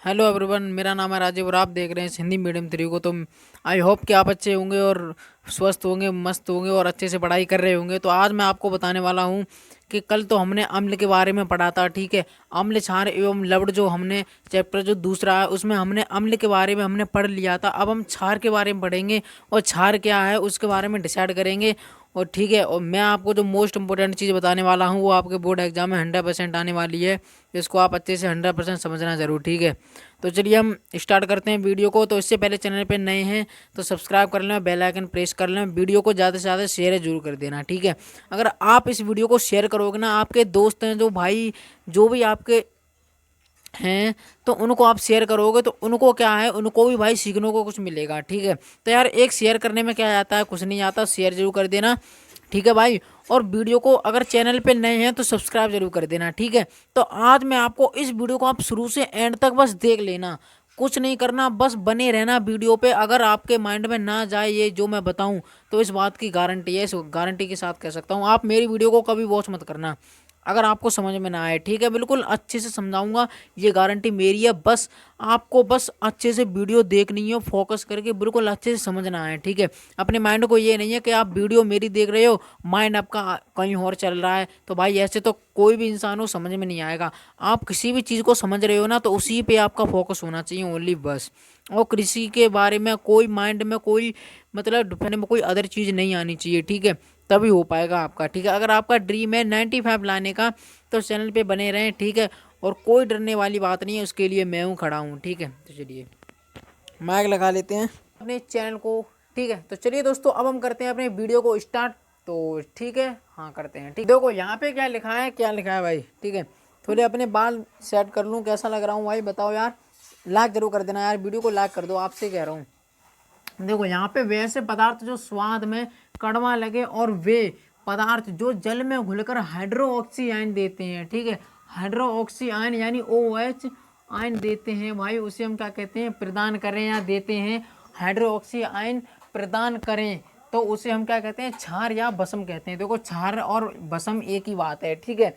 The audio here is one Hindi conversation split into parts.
हेलो एवरीवन, मेरा नाम है राजीव और आप देख रहे हैं इस हिंदी मीडियम 3 को। तो आई होप कि आप अच्छे होंगे और स्वस्थ होंगे, मस्त होंगे और अच्छे से पढ़ाई कर रहे होंगे। तो आज मैं आपको बताने वाला हूं कि कल तो हमने अम्ल के बारे में पढ़ा था, ठीक है। अम्ल, क्षार एवं लवण जो हमने चैप्टर जो दूसरा है उसमें हमने अम्ल के बारे में हमने पढ़ लिया था। अब हम क्षार के बारे में पढ़ेंगे और क्षार क्या है उसके बारे में डिसाइड करेंगे। और ठीक है, और मैं आपको जो मोस्ट इंपॉर्टेंट चीज़ बताने वाला हूँ वो आपके बोर्ड एग्जाम में 100% आने वाली है। इसको आप अच्छे से 100% समझना ज़रूर, ठीक है। तो चलिए हम स्टार्ट करते हैं वीडियो को। तो इससे पहले चैनल पे नए हैं तो सब्सक्राइब कर लें, बेल आइकन प्रेस कर लें, वीडियो को ज़्यादा से ज़्यादा शेयर जरूर कर देना, ठीक है। अगर आप इस वीडियो को शेयर करोगे ना, आपके दोस्त हैं जो भाई जो भी आपके हैं तो उनको आप शेयर करोगे तो उनको क्या है, उनको भी भाई सीखने को कुछ मिलेगा, ठीक है। तो यार एक शेयर करने में क्या आता है, कुछ नहीं आता, शेयर जरूर कर देना, ठीक है भाई। और वीडियो को अगर चैनल पे नए हैं तो सब्सक्राइब जरूर कर देना, ठीक है। तो आज मैं आपको इस वीडियो को आप शुरू से एंड तक बस देख लेना, कुछ नहीं करना, बस बने रहना वीडियो पे। अगर आपके माइंड में ना जाए ये जो मैं बताऊं तो इस बात की गारंटी है, इस गारंटी के साथ कह सकता हूं, आप मेरी वीडियो को कभी वॉच मत करना अगर आपको समझ में ना आए, ठीक है। बिल्कुल अच्छे से समझाऊंगा, ये गारंटी मेरी है। बस आपको बस अच्छे से वीडियो देखनी है, फोकस करके बिल्कुल अच्छे से समझना है, ठीक है। अपने माइंड को ये नहीं है कि आप वीडियो मेरी देख रहे हो, माइंड आपका कहीं और चल रहा है, तो भाई ऐसे तो कोई भी इंसान हो समझ में नहीं आएगा। आप किसी भी चीज़ को समझ रहे हो ना तो उसी पे आपका फोकस होना चाहिए ओनली, बस। और कृषि के बारे में कोई माइंड में कोई मतलब डिफरेंट में कोई अदर चीज़ नहीं आनी चाहिए, ठीक है। तभी हो पाएगा आपका, ठीक है। अगर आपका ड्रीम है 95 लाने का तो चैनल पे बने रहें, ठीक है। और कोई डरने वाली बात नहीं है, उसके लिए मैं हूँ, खड़ा हूँ, ठीक है। तो चलिए माइक लगा लेते हैं अपने चैनल को, ठीक है। तो चलिए दोस्तों अब हम करते हैं अपने वीडियो को स्टार्ट। तो ठीक है, हाँ करते हैं, ठीक। देखो यहाँ पे क्या लिखा है, क्या लिखा है भाई, ठीक है। थोड़े अपने बाल सेट कर लूँ, कैसा लग रहा हूँ भाई बताओ यार। लाइक जरूर कर देना यार, वीडियो को लाइक कर दो, आपसे कह रहा हूँ। देखो यहाँ पे वैसे पदार्थ जो स्वाद में कड़वा लगे और वे पदार्थ जो जल में घुलकर हाइड्रोक्सी आयन देते हैं, ठीक है। हाइड्रोक्सी आयन यानी OH आयन देते हैं भाई, उसे हम क्या कहते हैं, प्रदान करें या देते हैं। हाइड्रोक्सी आयन प्रदान करें तो उसे हम क्या कहते हैं, क्षार या भस्म कहते हैं। देखो क्षार और भस्म एक ही बात है, ठीक है।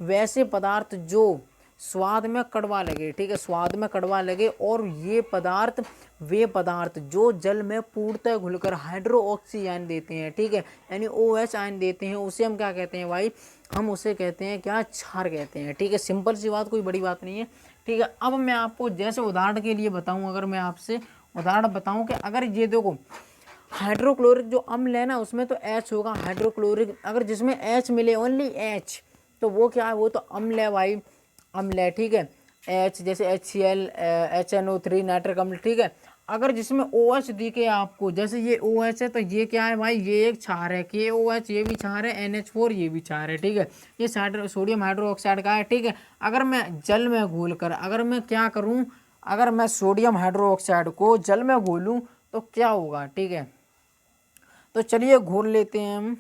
वैसे पदार्थ जो स्वाद में कड़वा लगे, ठीक है, स्वाद में कड़वा लगे और ये पदार्थ वे पदार्थ जो जल में पूर्णतः घुलकर हाइड्रोक्सी आयन देते हैं, ठीक है, यानी OH आयन देते हैं, उसे हम क्या कहते हैं भाई, हम उसे कहते हैं क्या, क्षार कहते हैं, ठीक है। सिंपल सी बात, कोई बड़ी बात नहीं है, ठीक है। अब मैं आपको जैसे उदाहरण के लिए बताऊं, अगर मैं आपसे उदाहरण बताऊं कि अगर ये देखो हाइड्रोक्लोरिक जो अम्ल है ना उसमें तो H होगा, हाइड्रोक्लोरिक अगर जिसमें H मिले ओनली H तो वो क्या है, वो तो अम्ल है भाई, अम्ल है, ठीक है। H जैसे HCl, HNO3 नाइट्रिक अम्ल, ठीक है। अगर जिसमें OH दिखे आपको, जैसे ये OH है तो ये क्या है भाई, ये एक क्षार है, KOH ये भी क्षार है, NH4 ये भी क्षार है, ठीक है। ये सोडियम हाइड्रोक्साइड का है, ठीक है। अगर मैं जल में घोल कर, अगर मैं क्या करूं, अगर मैं सोडियम हाइड्रोक्साइड को जल में घोलूं तो क्या होगा, ठीक है। तो चलिए घोल लेते हैं हम,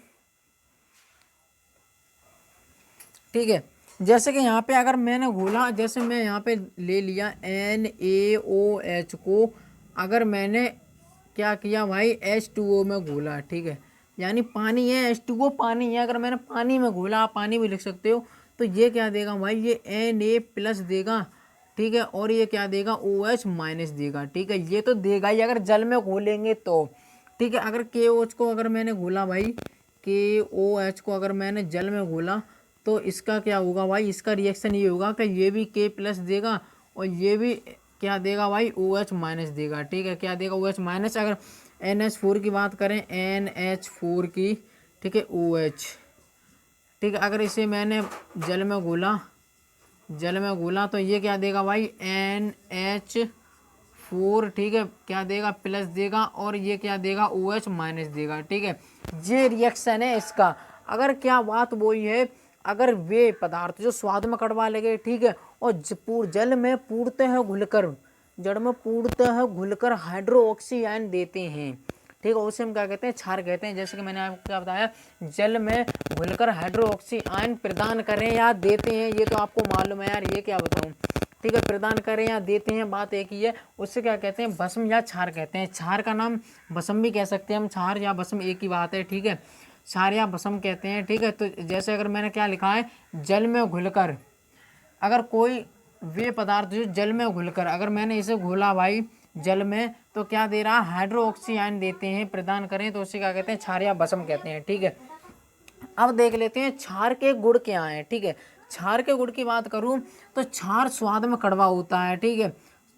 ठीक है। जैसे कि यहाँ पे अगर मैंने घोला, जैसे मैं यहाँ पे ले लिया NaOH को, अगर मैंने क्या किया भाई H2O में घोला, ठीक है, यानी पानी है, H2O पानी है, अगर मैंने पानी में घोला, आप पानी भी लिख सकते हो, तो ये क्या देगा भाई, ये Na+ देगा, ठीक है। और ये क्या देगा, OH- देगा, ठीक है। ये तो देगा ही अगर जल में घोलेंगे तो, ठीक है। अगर KOH को अगर मैंने घोला भाई, KOH को अगर मैंने जल में घोला तो इसका क्या होगा भाई, इसका रिएक्शन ये होगा कि ये भी K+ देगा और ये भी क्या देगा भाई, OH- देगा, ठीक है। क्या देगा, OH-। अगर NH4 की बात करें, NH4 की, ठीक है, OH, ठीक है। अगर इसे मैंने जल में घोला, जल में घोला तो ये क्या देगा भाई, NH4, ठीक है, क्या देगा, प्लस देगा, और ये क्या देगा, OH- देगा, ठीक है। ये रिएक्शन है इसका। अगर क्या बात वही है, अगर वे पदार्थ जो स्वाद में कड़वा लगे, ठीक है, और जल में पूर्णतः घुलकर, जड़ में पूर्णतः घुलकर हाइड्रोक्सी आयन देते हैं, ठीक है, उसे हम क्या कहते हैं, क्षार कहते हैं। जैसे कि मैंने आपको क्या बताया, जल में घुलकर हाइड्रोक्सी आयन प्रदान करें या देते हैं, ये तो आपको मालूम है यार, ये क्या बताऊं, ठीक है। प्रदान करें या देते हैं, बात एक ही है। उससे क्या कहते हैं, भस्म या क्षार कहते हैं। क्षार का नाम भस्म भी कह सकते हैं हम, क्षार या भस्म एक ही बात है, ठीक है। क्षार या भस्म कहते हैं, ठीक है। तो जैसे अगर मैंने क्या लिखा है, जल में घुलकर, अगर कोई वे पदार्थ जो जल में घुलकर, अगर मैंने इसे घोला भाई जल में, तो क्या दे रहा, हाइड्रोक्सी आयन देते हैं, प्रदान करें तो उसे क्या कहते हैं, क्षार या भस्म कहते हैं। ठीक है, अब देख लेते हैं क्षार के गुण क्या हैं। ठीक है, क्षार के गुण की बात करूं तो क्षार स्वाद में कड़वा होता है। ठीक है,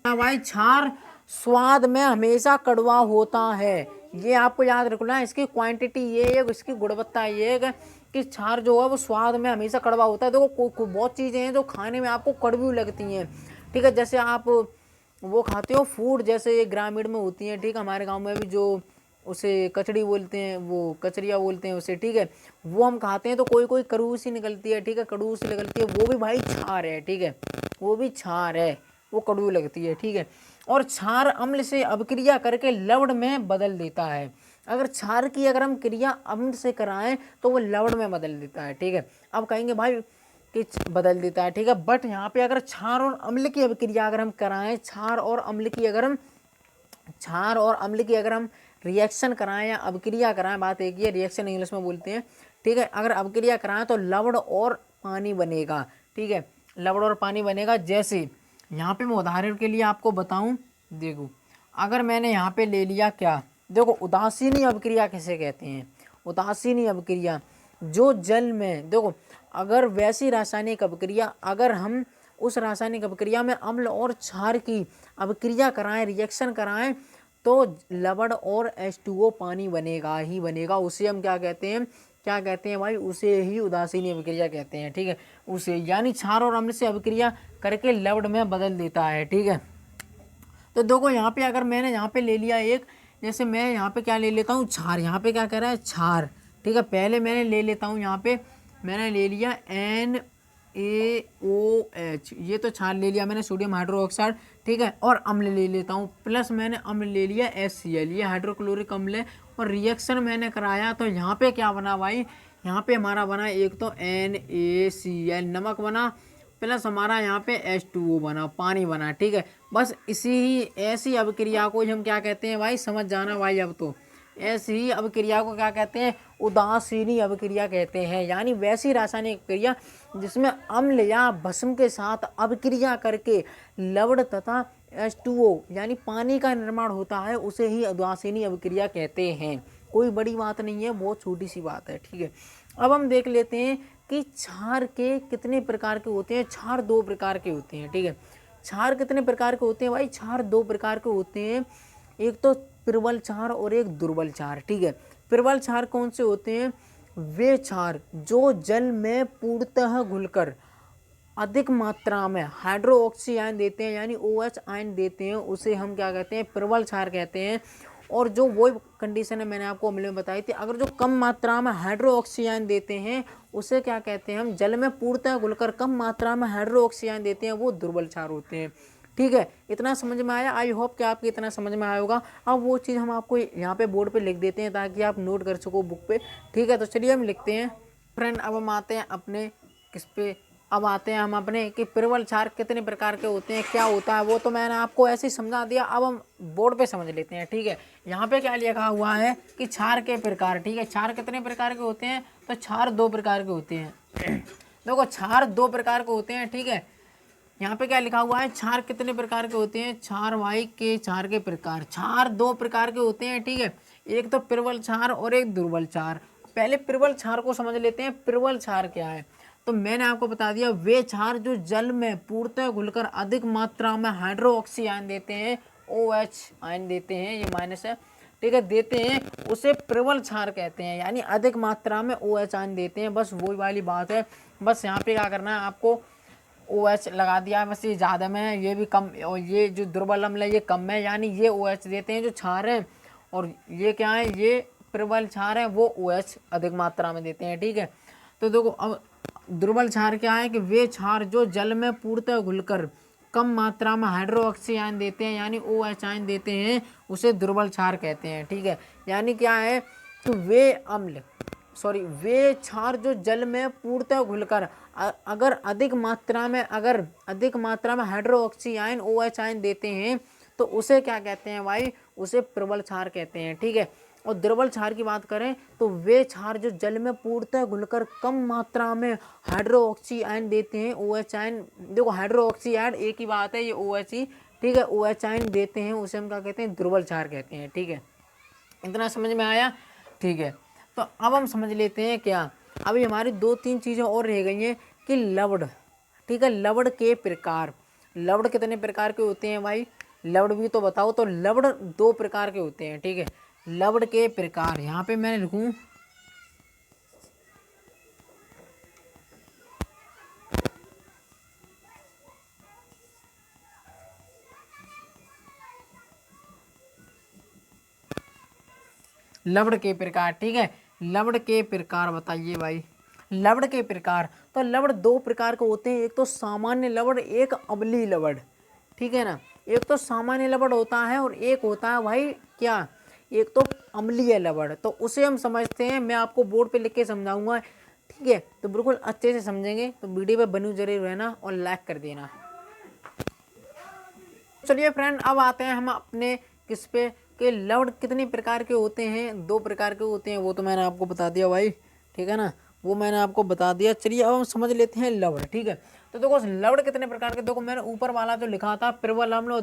हाँ भाई, क्षार स्वाद में हमेशा कड़वा होता है, ये आपको याद रखना है। इसकी क्वांटिटी ये है, इसकी गुणवत्ता ये है कि क्षार जो है वो स्वाद में हमेशा कड़वा होता है। देखो बहुत चीज़ें हैं जो खाने में आपको कड़वी लगती हैं। ठीक है, जैसे आप वो खाते हो फूड, जैसे ये ग्रामीण में होती हैं। ठीक है, हमारे गांव में भी जो उसे कचड़ी बोलते हैं, वो कचरिया बोलते हैं उसे। ठीक है, वो हम खाते हैं तो कोई कोई कड़ू सी निकलती है। ठीक है, कड़ू सी निकलती है, वो भी भाई क्षार है। ठीक है, वो भी क्षार है, वो कड़वी लगती है। ठीक है, और क्षार अम्ल से अभिक्रिया करके लवण में बदल देता है। अगर क्षार की अगर हम क्रिया अम्ल से कराएं तो वो लवण में बदल देता है। ठीक है, अब कहेंगे भाई कि बदल देता है। ठीक है, बट यहाँ पे अगर क्षार और अम्ल की अभिक्रिया अगर हम कराएं, क्षार और अम्ल की अगर हम रिएक्शन कराएं या अभिक्रिया कराएं, बात एक ही है, रिएक्शन इंग्लिश में बोलते हैं। ठीक है, अगर अभिक्रिया कराएं तो लवण और पानी बनेगा। ठीक है, लवण और पानी बनेगा। जैसे यहाँ पे मैं उदाहरण के लिए आपको बताऊं, देखो अगर मैंने यहाँ पे ले लिया क्या, देखो उदासीनी अभिक्रिया किसे कहते हैं, उदासीनी अभिक्रिया जो जल में, देखो अगर वैसी रासायनिक अभिक्रिया, अगर हम उस रासायनिक अभिक्रिया में अम्ल और क्षार की अभिक्रिया कराएं, रिएक्शन कराएं, तो लवण और H2O पानी बनेगा ही बनेगा। उसे हम क्या कहते हैं, क्या कहते हैं भाई, उसे ही उदासीनी अभिक्रिया कहते हैं। ठीक है, उसे यानी क्षार और अम्ल से अभिक्रिया करके लवण में बदल देता है। ठीक है, तो देखो यहाँ पे अगर मैंने यहाँ पे ले लिया एक, जैसे मैं यहाँ पे क्या ले लेता हूँ, क्षार, यहाँ पे क्या कह रहा है, क्षार। ठीक है, पहले मैंने ले लेता हूँ, यहाँ पे मैंने ले लिया NaOH, ये तो क्षार ले लिया मैंने, सोडियम हाइड्रोक्साइड। ठीक है, और अम्ल ले लेता हूँ, प्लस मैंने अम्ल ले लिया HCl, ये हाइड्रोक्लोरिक अम्ल है। और रिएक्शन मैंने कराया तो यहाँ पे क्या बना भाई, यहाँ पे हमारा बना एक तो NaCl नमक बना, प्लस हमारा यहाँ पे H2O बना, पानी बना। ठीक है, बस इसी ही ऐसी अभिक्रिया को हम क्या कहते हैं भाई, समझ जाना भाई। अब तो ऐसी ही अभिक्रिया को क्या कहते हैं, उदासीनी अभिक्रिया कहते हैं। यानी वैसी रासायनिक क्रिया जिसमें अम्ल या भस्म के साथ अभिक्रिया करके लवण तथा H2O यानी पानी का निर्माण होता है, उसे ही उदासीनी अभिक्रिया कहते हैं। कोई बड़ी बात नहीं है, बहुत छोटी सी बात है। ठीक है, अब हम देख लेते हैं कि क्षार के कितने प्रकार के होते हैं। क्षार दो प्रकार के होते हैं। ठीक है, क्षार कितने प्रकार के होते हैं भाई, क्षार दो प्रकार के होते हैं, एक तो प्रबल क्षार और एक दुर्बल क्षार। ठीक है, प्रबल क्षार कौन से होते हैं, वे क्षार जो जल में पूर्णतः घुलकर अधिक मात्रा में हाइड्रोक्सी आयन देते हैं, यानी OH आयन देते हैं, उसे हम क्या कहते हैं, प्रबल क्षार कहते हैं। और जो वो कंडीशन है मैंने आपको अम्ल में बताई थी, अगर जो कम मात्रा में हाइड्रोक्सी आयन देते हैं उसे क्या कहते हैं, हम जल में पूर्णतः घुलकर कम मात्रा में हाइड्रोक्सी आयन देते हैं, वो दुर्बल क्षार होते हैं। ठीक है, इतना समझ में आया, आई होप कि आपको इतना समझ में आया होगा। अब वो चीज़ हम आपको यहाँ पे बोर्ड पे लिख देते हैं ताकि आप नोट कर सको बुक पे। ठीक है, तो चलिए हम लिखते हैं फ्रेंड। अब हम आते हैं अपने किस पे, अब आते हैं हम अपने कि प्रबल क्षार कितने प्रकार के होते हैं, क्या होता है, वो तो मैंने आपको ऐसे ही समझा दिया। अब हम बोर्ड पे समझ लेते हैं। ठीक है, यहाँ पे क्या लिखा हुआ है कि क्षार के प्रकार। ठीक है, क्षार कितने प्रकार के होते हैं, तो क्षार दो प्रकार के होते हैं। देखो क्षार दो प्रकार के होते हैं। ठीक है, यहाँ पे क्या लिखा हुआ है, क्षार कितने प्रकार के होते हैं, क्षार वाई के क्षार के प्रकार। क्षार दो प्रकार के होते हैं। ठीक है, एक तो प्रबल क्षार और एक दुर्बल क्षार। पहले प्रबल क्षार को समझ लेते हैं, प्रबल क्षार क्या है। तो मैंने आपको बता दिया, वे क्षार जो जल में पूर्णतः घुलकर अधिक मात्रा में हाइड्रोक्सी आयन देते हैं, OH आयन देते हैं, ये माइनस है। ठीक है, देते हैं, उसे प्रबल क्षार कहते हैं, यानी अधिक मात्रा में OH आयन देते हैं। बस वही वाली बात है। बस यहाँ पे क्या करना है आपको, OH लगा दिया है, बस ये ज़्यादा में है, ये भी कम, और ये जो दुर्बल अम्ल है ये कम है, यानी ये OH देते हैं जो क्षार है, और ये क्या है, ये प्रबल क्षार है, वो OH अधिक मात्रा में देते हैं। ठीक है, तो देखो अब दुर्बल क्षार क्या है कि वे क्षार जो जल में पूर्णतः घुलकर कम मात्रा में हाइड्रोक्सी आयन देते हैं, यानी OH आयन देते हैं, उसे दुर्बल क्षार कहते हैं। ठीक है, यानी क्या है, तो वे क्षार जो जल में पूर्णतः घुलकर अगर अधिक मात्रा में हाइड्रोक्सी आयन OH आयन देते हैं, तो उसे क्या कहते हैं भाई, उसे प्रबल क्षार कहते हैं। ठीक है, और दुर्बल क्षार की बात करें तो वे क्षार जो जल में पूर्णतः घुलकर कम मात्रा में हाइड्रोक्सी आयन देते हैं, OH आयन। देखो हाइड्रोक्सी आयन एक ही बात है, ये OH ही, ठीक है, OH आयन देते हैं, उसे हम क्या कहते हैं, दुर्बल क्षार कहते हैं। ठीक है, इतना समझ में आया। ठीक है, तो अब हम समझ लेते हैं क्या, अभी हमारी 2-3 चीज़ें और रह गई हैं कि लवण। ठीक है, लवण के प्रकार, लवण कितने प्रकार के होते हैं भाई, लवण भी तो बताओ। तो लवण 2 प्रकार के होते हैं। ठीक है, लवण के प्रकार यहाँ पे मैंने लिखूं, लवण के प्रकार। ठीक है, लवण के प्रकार बताइए भाई, लवण के प्रकार। तो लवण 2 प्रकार के होते हैं, एक तो सामान्य लवण, एक अम्लीय लवण। ठीक है ना, एक तो सामान्य लवण होता है और एक होता है भाई क्या, एक तो अम्लीय लवण। तो उसे हम समझते हैं, मैं आपको बोर्ड पे लिख के समझाऊंगा। ठीक है, तो बिल्कुल अच्छे से समझेंगे, तो वीडियो पे बने जरूर रहना और लाइक कर देना। चलिए फ्रेंड, अब आते हैं हम अपने किस पे, कि लवण कितने प्रकार के होते हैं, 2 प्रकार के होते हैं, वो तो मैंने आपको बता दिया भाई। ठीक है ना, वो मैंने आपको बता दिया। चलिए अब हम समझ लेते हैं लवण। ठीक है, तो देखो लवण कितने प्रकार के, देखो मैंने ऊपर वाला जो लिखा था प्रबल अम्ल और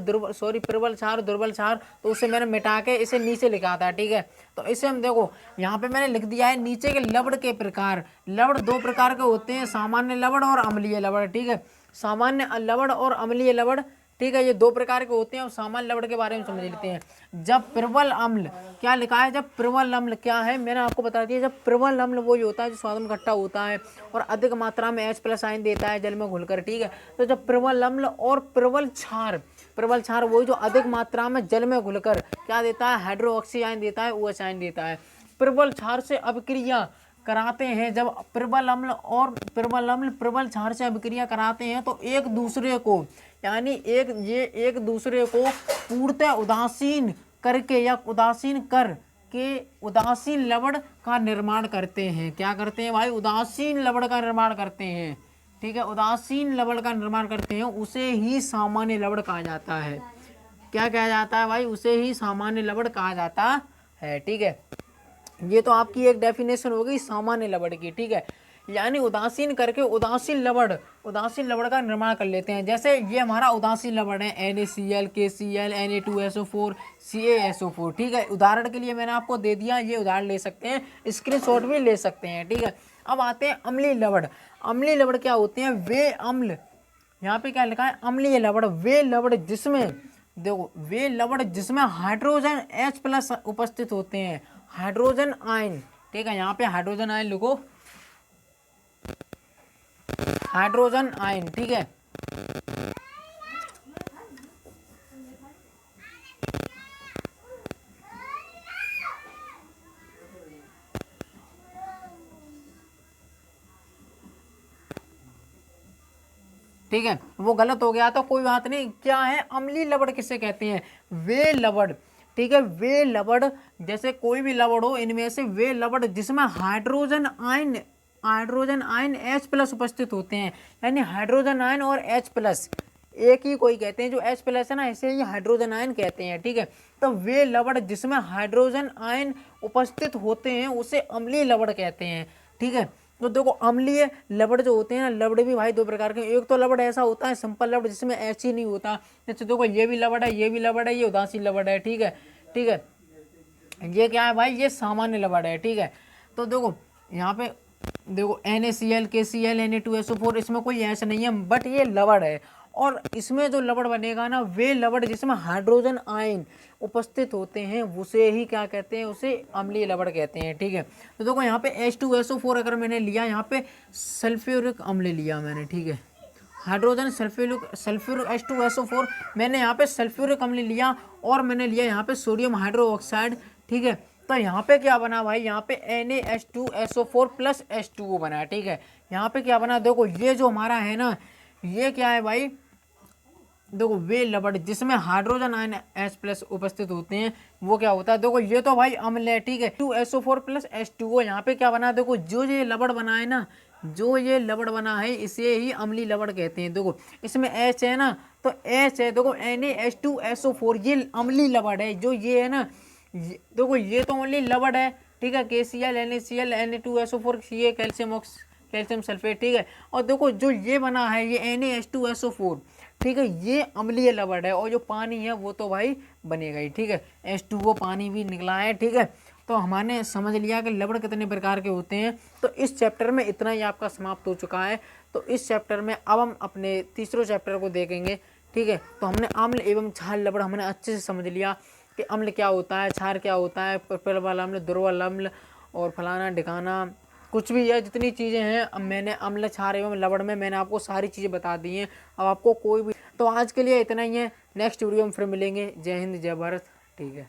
प्रबल क्षार, दुर्बल क्षार, तो उसे मैंने मिटा के इसे नीचे लिखा था। ठीक है, तो इसे हम देखो यहाँ पे मैंने लिख दिया है नीचे के लवण के प्रकार। लवण 2 प्रकार के होते हैं, सामान्य लवण और अम्लीय लवण। ठीक है, सामान्य लवण और अम्लीय लवण। ठीक है, ये 2 प्रकार के होते हैं। और सामान्य लवण के बारे में समझ लेते हैं। जब प्रबल अम्ल, क्या लिखा है, जब प्रबल अम्ल क्या है, मैंने आपको बता दिया। जब प्रबल अम्ल वो होता है जो स्वाद में खट्टा होता है और अधिक मात्रा में H+ आयन देता है जल में घुलकर। ठीक है, तो जब प्रबल अम्ल और प्रबल क्षार, प्रबल क्षार वही जो अधिक मात्रा में जल में घुलकर क्या देता है, हाइड्रोक्सी आयन देता है, OH आयन देता है। प्रबल क्षार से अभिक्रिया कराते हैं, जब प्रबल अम्ल और प्रबल क्षार से अभिक्रिया कराते हैं तो एक दूसरे को, यानी एक दूसरे को पूर्णतः उदासीन करके या उदासीन कर के उदासीन लवण का निर्माण करते हैं। क्या करते हैं भाई, उदासीन लवण का निर्माण करते हैं। ठीक है, उदासीन लवण का निर्माण करते हैं, उसे ही सामान्य लवण कहा जाता है। क्या कहा जाता है भाई, उसे ही सामान्य लवण कहा जाता है। ठीक है, ये तो आपकी एक डेफिनेशन हो गई सामान्य लवण की। ठीक है, यानी उदासीन करके उदासीन लवण का निर्माण कर लेते हैं। जैसे ये हमारा उदासीन लवण है NaCl, KCl, Na2SO4, CaSO4। ठीक है, उदाहरण के लिए मैंने आपको दे दिया, ये उदाहरण ले सकते हैं, स्क्रीनशॉट भी ले सकते हैं। ठीक है, अब आते हैं अम्लीय लवण। अम्लीय लवण क्या होते हैं, वे अम्ल, यहाँ पे क्या लिखा है, अम्लीय लवण वे लवण जिसमें, देखो वे लवण जिसमें हाइड्रोजन H+ उपस्थित होते हैं, हाइड्रोजन आयन। ठीक है, यहाँ पे हाइड्रोजन आयन लिखो, हाइड्रोजन आयन। ठीक है, ठीक है, वो गलत हो गया तो कोई बात नहीं। क्या है, अम्लीय लवण किसे कहते हैं, वे लवण। ठीक है, वे लवण, जैसे कोई भी लवण हो, इनमें से वे लवण जिसमें हाइड्रोजन आयन H+ उपस्थित होते हैं, यानी हाइड्रोजन आयन और H+ एक ही कोई कहते हैं, जो H+ है ना, इसे ही हाइड्रोजन आयन कहते हैं। ठीक है, तो वे लवण जिसमें हाइड्रोजन आयन उपस्थित होते हैं उसे अम्लीय लवण कहते हैं। ठीक है, तो देखो अम्लीय लवण जो होते हैं ना, लवण भी भाई 2 प्रकार के, एक तो लवण ऐसा होता है सिंपल लवण जिसमें H ही नहीं होता। जैसे देखो ये भी लवण है, ये भी लवण है, ये उदासीन लवण है। ठीक है, ठीक है, ये क्या है भाई, ये सामान्य लवण है। ठीक है, तो देखो यहाँ पे देखो NaCl, KCl, Na2SO4, इसमें कोई ऐसा नहीं है, बट ये लवण है। और इसमें जो लवण बनेगा ना, वे लवण जिसमें हाइड्रोजन आयन उपस्थित होते हैं उसे ही क्या कहते हैं, उसे अम्लीय लवण कहते हैं। ठीक है, तो देखो यहाँ पे H2SO4 अगर मैंने लिया, यहाँ पे सल्फ्यूरिक अम्ल लिया मैंने। ठीक है, हाइड्रोजन सल्फ्यूरिक H2SO4, मैंने यहाँ पे सल्फ्यूरिक अम्ल लिया और मैंने लिया यहाँ पे सोडियम हाइड्रोक्साइड। ठीक है, तो यहाँ पे क्या बना भाई, यहाँ पे NaH2SO4 प्लस H2O बना। ठीक है, यहाँ पे क्या बना, देखो ये जो हमारा है ना, ये क्या है भाई, देखो वे लवण जिसमें हाइड्रोजन आयन H+ उपस्थित होते हैं वो क्या होता है, देखो ये तो भाई अम्ल है। ठीक है, 2SO4 प्लस H2O, यहाँ पे क्या बना, देखो जो ये लवण बना है ना, जो ये लवण बना है इसे ही अम्लीय लवण कहते हैं। देखो इसमें H है ना, तो H है, देखो NaH2SO4 ये अम्लीय लवण है। जो ये है ना, देखो ये तो ओनली लवण है, ठीक है, KCl NaCl Na2SO4 Ca calcium sulphate, ठीक है। और देखो जो ये बना है ये NaH2SO4, ठीक है, ये अम्लीय लवण है। और जो पानी है वो तो भाई बनेगा ही, ठीक है, H2O पानी भी निकला है, ठीक है। तो हमने समझ लिया कि लवण कितने प्रकार के होते हैं। तो इस चैप्टर में इतना ही आपका समाप्त हो चुका है। तो इस चैप्टर में अब हम अपने तीसरे चैप्टर को देखेंगे, ठीक है। तो हमने अम्ल एवं क्षार लवण हमने अच्छे से समझ लिया कि अम्ल क्या होता है, क्षार क्या होता है, प्रबल अम्ल, दुर्बल अम्ल और फलाना ढिकाना कुछ भी है, जितनी चीज़ें हैं अब मैंने अम्ल क्षार एवं लवण में मैंने आपको सारी चीज़ें बता दी हैं। अब आपको कोई भी, तो आज के लिए इतना ही है। नेक्स्ट वीडियो में फिर मिलेंगे। जय हिंद जय भारत, ठीक है।